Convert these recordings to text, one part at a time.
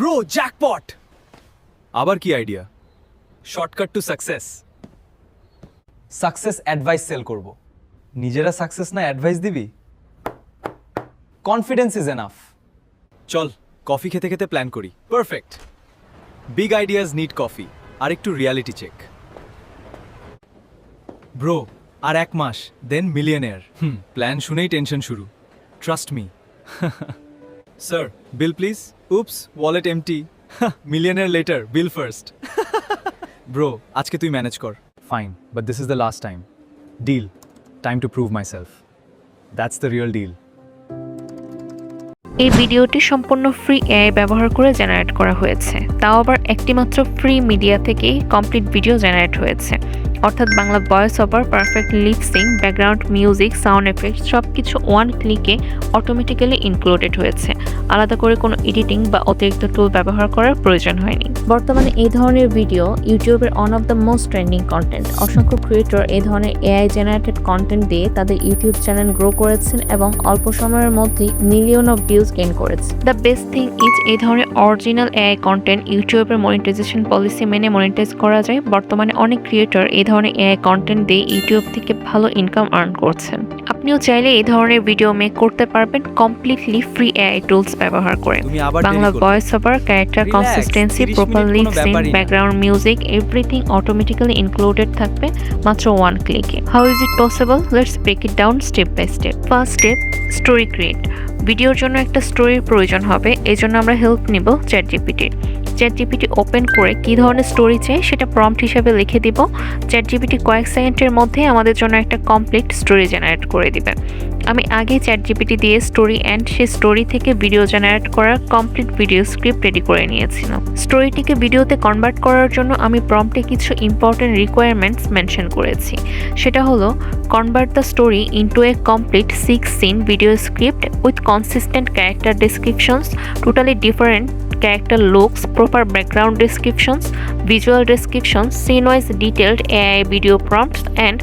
Bro jackpot! আবার কি idea? Shortcut to success. Success advice sell করব। নিজেরা সাকসেস না অ্যাডভাইস দিবি? Confidence is enough. চল কফি খেতে খেতে প্ল্যান করি। Perfect. Big ideas need coffee. আর একটু রিয়ালিটি চেক। ব্রো আর 1 মাস দেন মিলিয়নেয়ার। প্ল্যান শুনেই টেনশন শুরু। Trust me. Sir bill please. Oops wallet empty. Millionaire later, bill first. Bro আজকে তুই ম্যানেজ কর। Fine, but this is the last time. Deal. Time to prove myself. That's the real deal. এই ভিডিওটি সম্পূর্ণ free AI ব্যবহার করে generate করা হয়েছে, তাও আবার একটিমাত্র ফ্রি মিডিয়া থেকেই কমপ্লিট ভিডিও জেনারেট হয়েছে। অর্থাৎ Bangla voice over, perfect lip sync, background music, sound effect সব কিছু ওয়ান ক্লিকে অটোমেটিক্যালি ইনক্লুডেড হয়েছে। আলাদা করে কোনো এডিটিং বা অতিরিক্ত টুল ব্যবহার করার প্রয়োজন হয়নি। বর্তমানে এই ধরনের ভিডিও ইউটিউবের one of the most trending content. অসংখ্য ক্রিয়েটর এই ধরনের এআই জেনারেটেড কন্টেন্ট দিয়ে তাদের ইউটিউব চ্যানেল গ্রো করেছেন এবং অল্প সময়ের মধ্যেই মিলিয়ন অফ ভিউজ গেইন করেছে। দ্য বেস্ট থিং ইজ এই ধরনের অরিজিনাল এআই কন্টেন্ট ইউটিউবের মনিটাইজেশন পলিসি মেনে মনিটাইজ করা যায়। বর্তমানে অনেক ক্রিয়েটর এই ধরনের এআই কন্টেন্ট দিয়ে ইউটিউব থেকে ভালো ইনকাম আর্ন করছেন। আপনিও চাইলে এই ধরনের ভিডিও মেক করতে পারবেন কমপ্লিটলি ফ্রি এআই টুলস ব্যবহার করে। Bangla voice over, character consistency, proper lipsync, background music, everything automatically included থাকবে মাত্র ওয়ান ক্লিকে। How is it possible? Let's break it down step by step. First step, story create. ভিডিওর জন্য একটা স্টোরির প্রয়োজন হবে, এই জন্য আমরা হেল্প নিব চ্যাটজিপিটির। চ্যাটজিপিটি ওপেন করে কী ধরনের স্টোরি চাই সেটা প্রম্পট হিসাবে লিখে দিব। চ্যাটজিপিটি কয়েক সেকেন্ডের মধ্যে আমাদের জন্য একটা কমপ্লিট স্টোরি জেনারেট করে দিবে। আমি আগে চ্যাটজিপিটি দিয়ে স্টোরি অ্যান্ড সেই স্টোরি থেকে ভিডিও জেনারেট করার কমপ্লিট ভিডিও স্ক্রিপ্ট রেডি করে নিয়েছিলাম। স্টোরিটিকে ভিডিওতে কনভার্ট করার জন্য আমি প্রম্পটে কিছু ইম্পর্টেন্ট রিকোয়ারমেন্টস মেনশন করেছি। সেটা হলো convert the story into a complete 6 scene video script with consistent character descriptions, totally different character looks, proper background descriptions, visual descriptions, scene-wise detailed AI video prompts and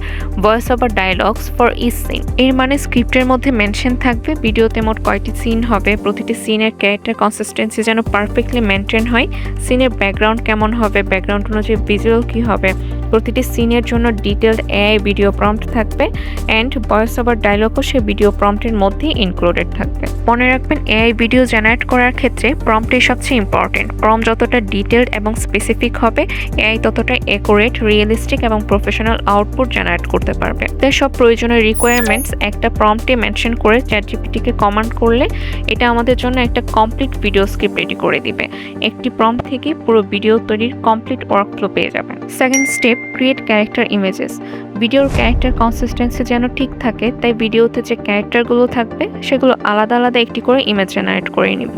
voice-over dialogues for each scene. এর মানে স্ক্রিপ্টের মধ্যে mention থাকবে ভিডিওতে মোট কয়টি scene হবে, প্রতিটি সিনের ক্যারেক্টার কনসিস্টেন্সি যেন পারফেক্টলি মেনটেন হয়, সিনের ব্যাকগ্রাউন্ড কেমন হবে, ব্যাকগ্রাউন্ড অনুযায়ী ভিজুয়াল কী হবে, প্রতিটি সিনের জন্য ডিটেলড এআই ভিডিও প্রম্পট থাকবে অ্যান্ড ভয়েস ওভার ডায়লগও সে ভিডিও প্রম্পটের মধ্যেই ইনক্লুডেড থাকবে। মনে রাখবেন এআই ভিডিও জেনারেট করার ক্ষেত্রে প্রম্পটই সবচেয়ে ইম্পর্টেন্ট। প্রম্পট যতটা ডিটেলড এবং স্পেসিফিক হবে, এআই ততটা অ্যাকুরেট, রিয়েলিস্টিক এবং প্রফেশনাল আউটপুট জেনারেট করতে পারবে। তাই সব প্রয়োজনীয় রিকোয়ারমেন্টস একটা প্রম্পটে মেনশন করে চ্যাটজিপিটিকে কমান্ড করলে এটা আমাদের জন্য একটা কমপ্লিট ভিডিও স্ক্রিপ্ট রেডি করে দিবে। একটি প্রম্পট থেকে পুরো ভিডিও তৈরির কমপ্লিট ওয়ার্কফ্লো পেয়ে যাবেন। Second step, create character images. ভিডিওর ক্যারেক্টার কনসিস্টেন্সি যেন ঠিক থাকে, তাই ভিডিওতে যে ক্যারেক্টারগুলো থাকবে সেগুলো আলাদা আলাদা একটি করে ইমেজ জেনারেট করে নিব।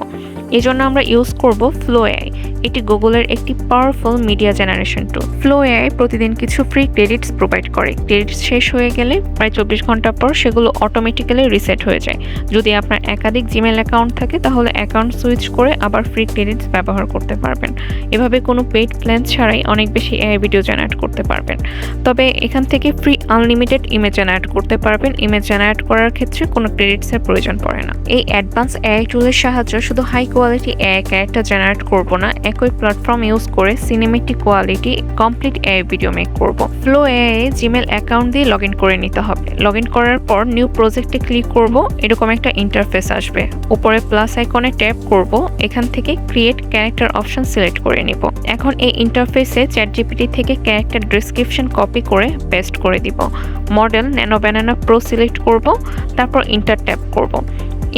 এই জন্য আমরা ইউজ করব ফ্লো এআই। এটি গুগলের একটি পাওয়ারফুল মিডিয়া জেনারেশন টুল। ফ্লো এআই প্রতিদিন কিছু ফ্রি ক্রেডিটস প্রোভাইড করে। ক্রেডিটস শেষ হয়ে গেলে প্রায় 24 ঘন্টা পর সেগুলো অটোমেটিক্যালি রিসেট হয়ে যায়। যদি আপনার একাধিক জিমেল অ্যাকাউন্ট থাকে তাহলে অ্যাকাউন্ট সুইচ করে আবার ফ্রি ক্রেডিটস ব্যবহার করতে পারবেন। এভাবে কোনো পেইড প্ল্যান ছাড়াই অনেক বেশি এআই ভিডিও জেনারেট করতে পারবেন। তবে এখান থেকে ফ্রি আনলিমিটেড ইমেজ জেনারেট করতে পারবেন। ইমেজ জেনারেট করার ক্ষেত্রে কোনো ক্রেডিটসের প্রয়োজন পড়ে না। এই অ্যাডভান্স এআই টুলের সাহায্যে শুধু high quality AI character generate করব না, একই প্ল্যাটফর্ম ইউজ করে cinematic quality complete AI video make করব। ফ্লো এআই জিমেল অ্যাকাউন্ট দিয়ে লগ ইন করে নিতে হবে। লগ ইন করার পর নিউ প্রজেক্টে ক্লিক করব, এরকম একটা ইন্টারফেস আসবে। উপরে প্লাস আইকনে ট্যাপ করব, এখান থেকে ক্রিয়েট ক্যারেক্টার অপশন সিলেক্ট করে নিব। এখন এই ইন্টারফেসে চ্যাটজিপিটি থেকে ক্যারেক্টার ডেসক্রিপশন কপি করে পেস্ট করে দিব। Model nano banana pro select করব, তারপর ইন্টার ট্যাপ করব।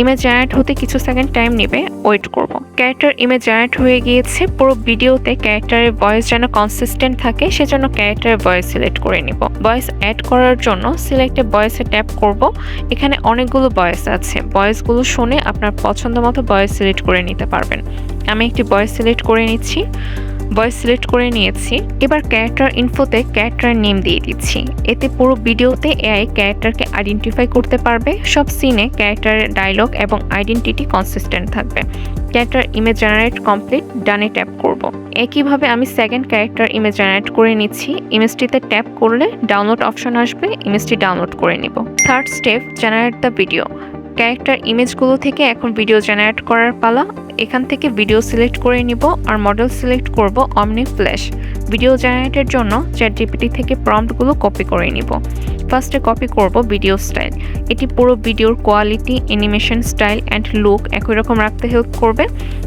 ইমেজ জেনারেট হতে কিছু সেকেন্ড টাইম নেবে, ওয়েট করব। ক্যারেক্টার ইমেজ জেনারেট হয়ে গিয়েছে। পুরো ভিডিওতে ক্যারেক্টারের ভয়েস যেন কনসিস্টেন্ট থাকে সেজন্য ক্যারেক্টারের ভয়েস সিলেক্ট করে নিব। ভয়েস অ্যাড করার জন্য সিলেক্টে ভয়েসে ট্যাপ করব। এখানে অনেকগুলো ভয়েস আছে, ভয়েসগুলো শুনে আপনার পছন্দ মতো ভয়েস সিলেক্ট করে নিতে পারবেন। আমি একটি ভয়েস সিলেক্ট করে নিচ্ছি। ভয়েস সিলেক্ট করে নিয়েছি। এবার ক্যারেক্টার ইনফোতে ক্যারেক্টার নেম দিয়ে দিচ্ছি। এতে পুরো ভিডিওতে এআই ক্যারেক্টারকে আইডেন্টিফাই করতে পারবে। সব সিনে ক্যারেক্টারের ডায়লগ এবং আইডেন্টিটি কনসিস্টেন্ট থাকবে। ক্যারেক্টার ইমেজ জেনারেট কমপ্লিট, ডানে ট্যাপ করব। একইভাবে আমি সেকেন্ড ক্যারেক্টার ইমেজ জেনারেট করে নিচ্ছি। ইমেজটিতে ট্যাপ করলে ডাউনলোড অপশন আসবে, ইমেজটি ডাউনলোড করে নিব। Third step, generate the video. Character ইমেজগুলো থেকে এখন ভিডিও জেনারেট করার পালা। এখান থেকে ভিডিও সিলেক্ট করে নিব আর মডেল সিলেক্ট করব অমনি ফ্ল্যাশ। ভিডিও জেনারেটের জন্য চ্যাটজিপিটি থেকে প্রম্পটগুলো কপি করে নিব। ফার্স্টে কপি করব ভিডিও স্টাইল। এটি পুরো ভিডিওর quality, animation style and look একই রকম রাখতে হেল্প করবে।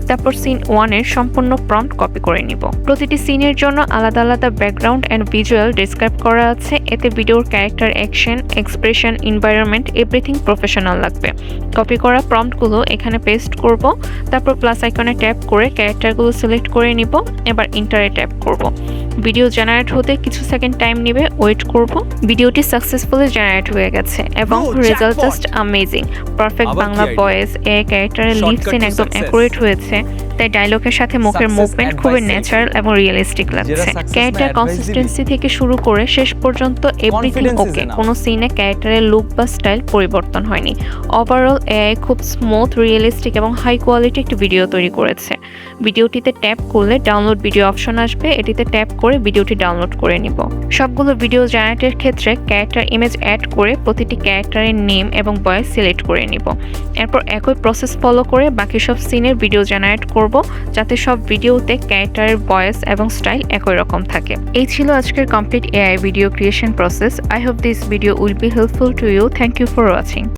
তারপর সিন 1 এর সম্পূর্ণ প্রম্পট কপি করে নিব। প্রতিটি সিনের জন্য আলাদা আলাদা ব্যাকগ্রাউন্ড অ্যান্ড ভিজুয়াল ডিসক্রাইব করা আছে। এতে ভিডিওর character, action, expression, environment everything professional লাগবে। কপি করা প্রম্পটগুলো এখানে পেস্ট করব। তারপর প্লাস আইকনে ট্যাপ করে ক্যারেক্টারগুলো সিলেক্ট করে নিব। এবার ইন্টারে ট্যাপ করব। ভিডিও জেনারেট হতে কিছু সেকেন্ড টাইম নেবে, ওয়েট করব। ভিডিওটি সাকসেসফুলি জেনারেট হয়ে গেছে এবং result just amazing. Perfect Bangla voice, AI ক্যারেক্টারের লিপ সিন একদম অ্যাকুরেট হয়েছে, তাই ডায়লগের সাথে মুখের মুভমেন্ট খুবই ন্যাচারাল এবং রিয়েলিস্টিক লাগছে। ক্যারেক্টার কনসিস্টেন্সি থেকে শুরু করে শেষ পর্যন্ত এভরিথিং ওকে, কোনো সিনে ক্যারেক্টারের লুক বা স্টাইল পরিবর্তন হয়নি। ওভারঅল এআই খুব স্মুথ, রিয়েলিস্টিক এবং হাই কোয়ালিটি একটি ভিডিও তৈরি করেছে। ভিডিওটিতে ট্যাপ করলে ডাউনলোড ভিডিও অপশন আসবে, এটিতে ট্যাপ করে ভিডিওটি ডাউনলোড করে নিব। সবগুলো ভিডিও জেনারেটের ক্ষেত্রে ক্যারেক্টার ইমেজ অ্যাড করে প্রতিটি ক্যারেক্টারের নেম এবং ভয়েস সিলেক্ট করে নিব। এরপর একই প্রসেস ফলো করে বাকি সব সিনের ভিডিও জেনারেট করব, যাতে সব ভিডিওতে ক্যারেক্টারের ভয়েস এবং স্টাইল একই রকম থাকে। এই ছিল আজকের complete AI video creation process. I hope this video will be helpful to you. Thank you for watching.